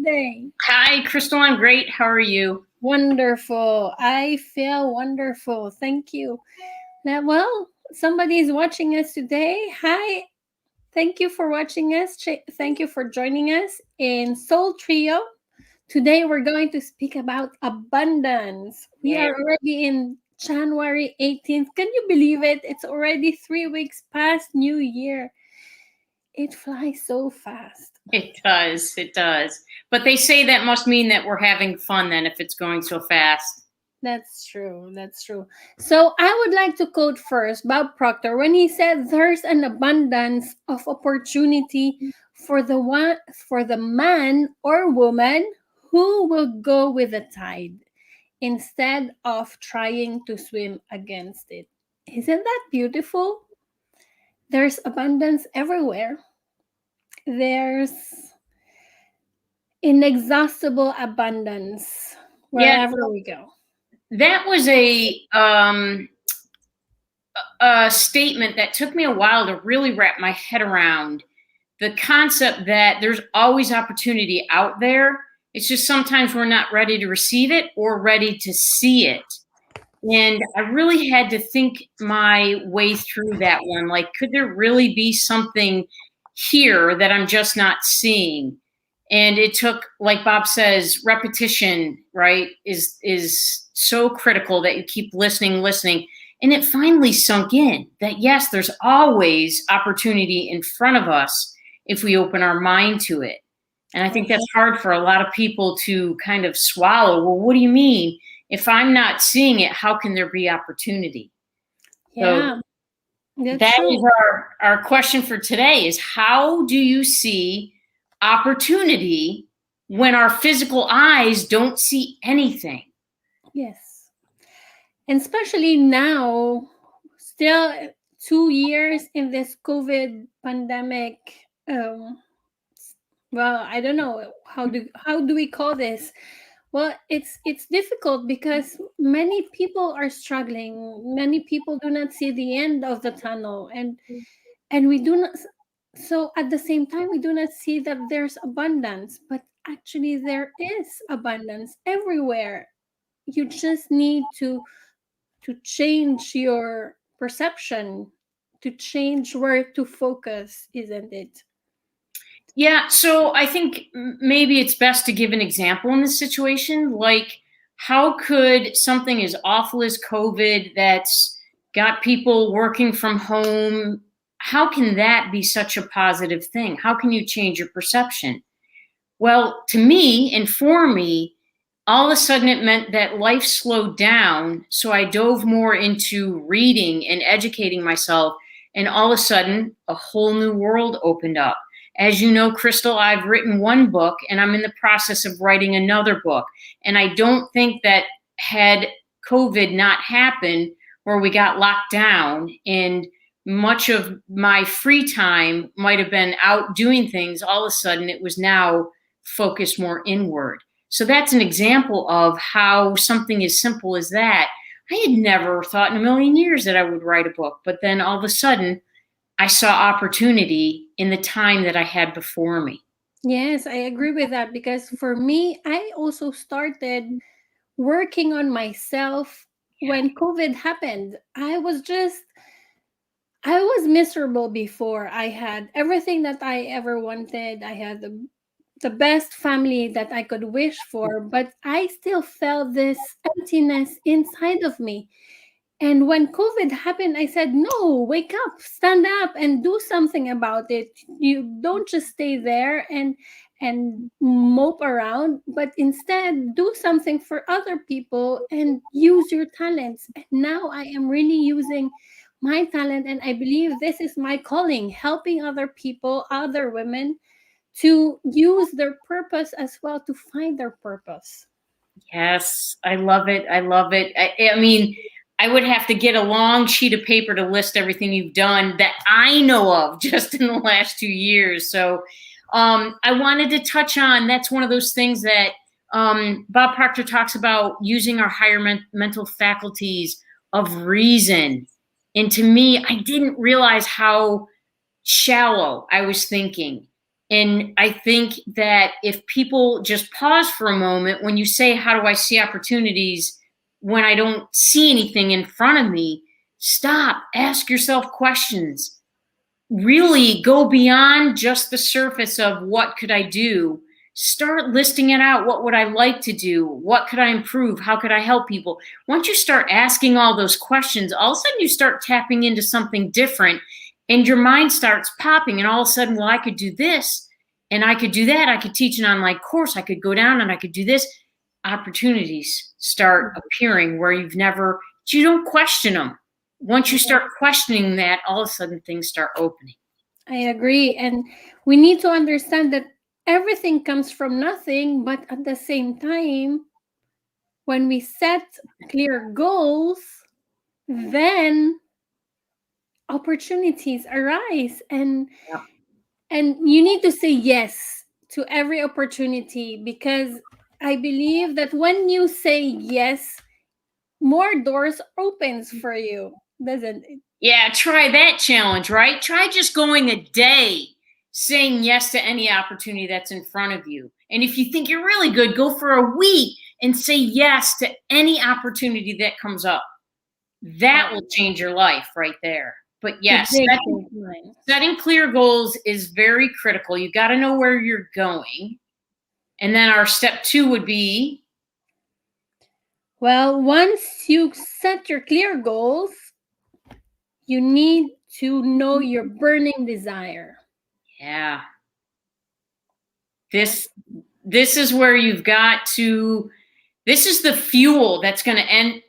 today? Hi, Crystal. I'm great. How are you? Wonderful. I feel wonderful. Thank you. Now, well, somebody is watching us today. Hi. Thank you for watching us. Thank you for joining us in Soul Trio. Today, we're going to speak about abundance. We Yeah. are already in January 18th. Can you believe it? It's already 3 weeks past New Year. It flies so fast. It does. It does. But they say that must mean that we're having fun then if it's going so fast. That's true. That's true. So I would like to quote first Bob Proctor when he said there's an abundance of opportunity for the man or woman who will go with the tide instead of trying to swim against it. Isn't that beautiful? There's abundance everywhere. There's inexhaustible abundance Yeah, wherever we go. that was a statement that took me a while to really wrap my head around. The concept that there's always opportunity out there. It's just sometimes we're not ready to receive it or ready to see it. And I really had to think my way through that one. Like, could there really be something here that I'm just not seeing? And it took, like Bob says, repetition, right, is so critical that you keep listening. And it finally sunk in that yes, there's always opportunity in front of us if we open our mind to it. And I think that's hard for a lot of people to kind of swallow. Well, what do you mean? If I'm not seeing it, how can there be opportunity? Yeah, So that's that true. is our question for today is how do you see opportunity when our physical eyes don't see anything? Yes. And especially now, still 2 years in this COVID pandemic. Well, I don't know how do we call this? Well, it's difficult because many people are struggling. Many people do not see the end of the tunnel, and we do not. So at the same time, we do not see that there's abundance, but actually there is abundance everywhere. You just need to change your perception, to change where to focus, isn't it? Yeah, so I think maybe it's best to give an example in this situation. Like, how could something as awful as COVID that's got people working from home, how can that be such a positive thing? How can you change your perception? Well, to me and for me, all of a sudden it meant that life slowed down. So I dove more into reading and educating myself. And all of a sudden, a whole new world opened up. As you know, Crystal, I've written one book and I'm in the process of writing another book. And I don't think that had COVID not happened, where we got locked down and much of my free time might have been out doing things, all of a sudden it was now focused more inward. So that's an example of how something as simple as that. I had never thought in a million years that I would write a book, but then all of a sudden I saw opportunity in the time that I had before me. Yes, I agree with that because for me, I also started working on myself when COVID happened. I was miserable before. I had everything that I ever wanted. I had the best family that I could wish for, but I still felt this emptiness inside of me. And when COVID happened, I said, no, wake up, stand up and do something about it. You don't just stay there and mope around, but instead do something for other people and use your talents. And now I am really using my talent, and I believe this is my calling, helping other people, other women to use their purpose as well, to find their purpose. Yes, I love it. I love it. I mean, I would have to get a long sheet of paper to list everything you've done that I know of just in the last 2 years. So I wanted to touch on that's one of those things that Bob Proctor talks about using our higher mental faculties of reason. And to me, I didn't realize how shallow I was thinking. And I think that if people just pause for a moment, when you say, how do I see opportunities when I don't see anything in front of me? Stop, ask yourself questions. Really go beyond just the surface of what could I do. Start listing it out. What would I like to do? What could I improve? How could I help people? Once you start asking all those questions, all of a sudden you start tapping into something different and your mind starts popping. And all of a sudden, well, I could do this and I could do that. I could teach an online course. I could go down and I could do this. Opportunities start appearing where you don't question them. Once you start questioning that, all of a sudden things start opening. I agree. And we need to understand that everything comes from nothing, but at the same time, when we set clear goals, then opportunities arise, Yep. and you need to say yes to every opportunity, because I believe that when you say yes, more doors opens for you, doesn't it? Yeah, try that challenge, right? Try just going a day saying yes to any opportunity that's in front of you. And if you think you're really good, go for a week and say yes to any opportunity that comes up. That will change your life right there. But The yes, big thing. setting clear goals is very critical. You got to know where you're going. And then our step 2 would be, Well, once you set your clear goals, you need to know your burning desire. yeah, this is where you've got to, this is the fuel that's going to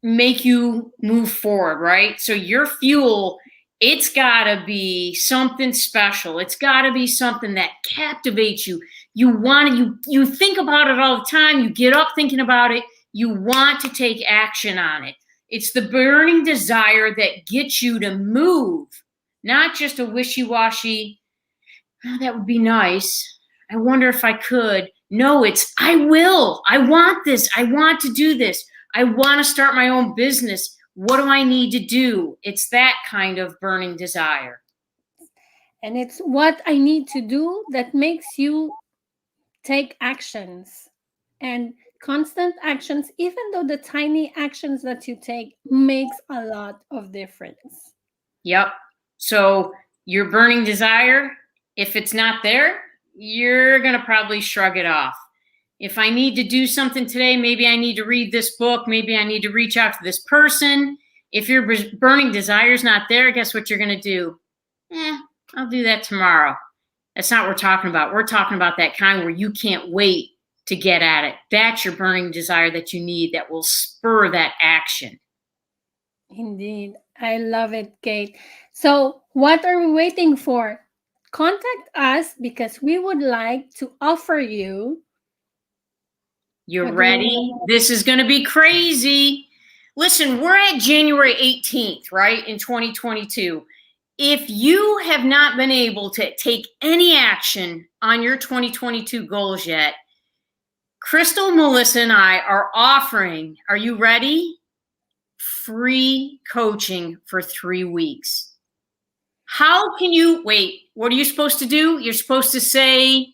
make you move forward, right? So your fuel, it's got to be something special. It's got to be something that captivates you. You want to, you think about it all the time. You get up thinking about it. You want to take action on it. It's the burning desire that gets you to move, not just a wishy-washy, oh, that would be nice. I wonder if I could. No, it's, I will. I want this. I want to do this. I want to start my own business. What do I need to do? It's that kind of burning desire. And it's what I need to do that makes you take actions, and constant actions, even though the tiny actions that you take makes a lot of difference. Yep. So your burning desire, if it's not there, you're going to probably shrug it off. If I need to do something today, maybe I need to read this book, maybe I need to reach out to this person. If your burning desire is not there, guess what you're going to do? I'll do that tomorrow. That's not what we're talking about. We're talking about that kind where you can't wait to get at it. That's your burning desire that you need, that will spur that action. Indeed. I love it, Kate. So, what are we waiting for? Contact us because we would like to offer you. You're ready? This is going to be crazy. Listen, we're at January 18th, right, in 2022. If you have not been able to take any action on your 2022 goals yet, Crystal, Melissa, and I are offering, are you ready? Free coaching for 3 weeks. How can you, wait, what are you supposed to do? You're supposed to say,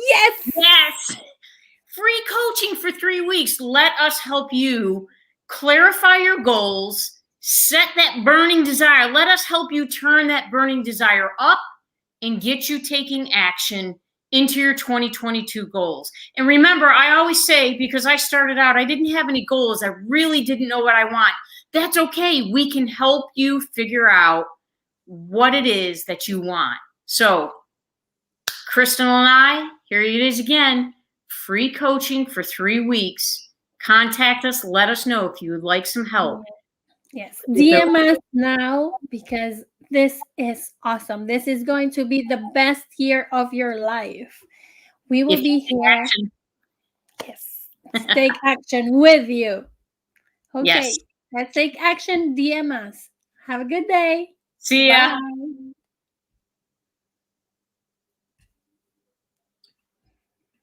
yes. Yes. Free coaching for 3 weeks. Let us help you clarify your goals, set that burning desire. Let us help you turn that burning desire up and get you taking action into your 2022 goals. And remember, I always say, because I started out, I didn't have any goals. I really didn't know what I want. That's okay. We can help you figure out what it is that you want. So, Crystal and I, here it is again, free coaching for 3 weeks. Contact us. Let us know if you would like some help. Yes. DM us now because this is awesome. This is going to be the best year of your life. We will be here. Yes. Take action with you. Okay. Yes. Let's take action. DM us. Have a good day. See ya. Bye.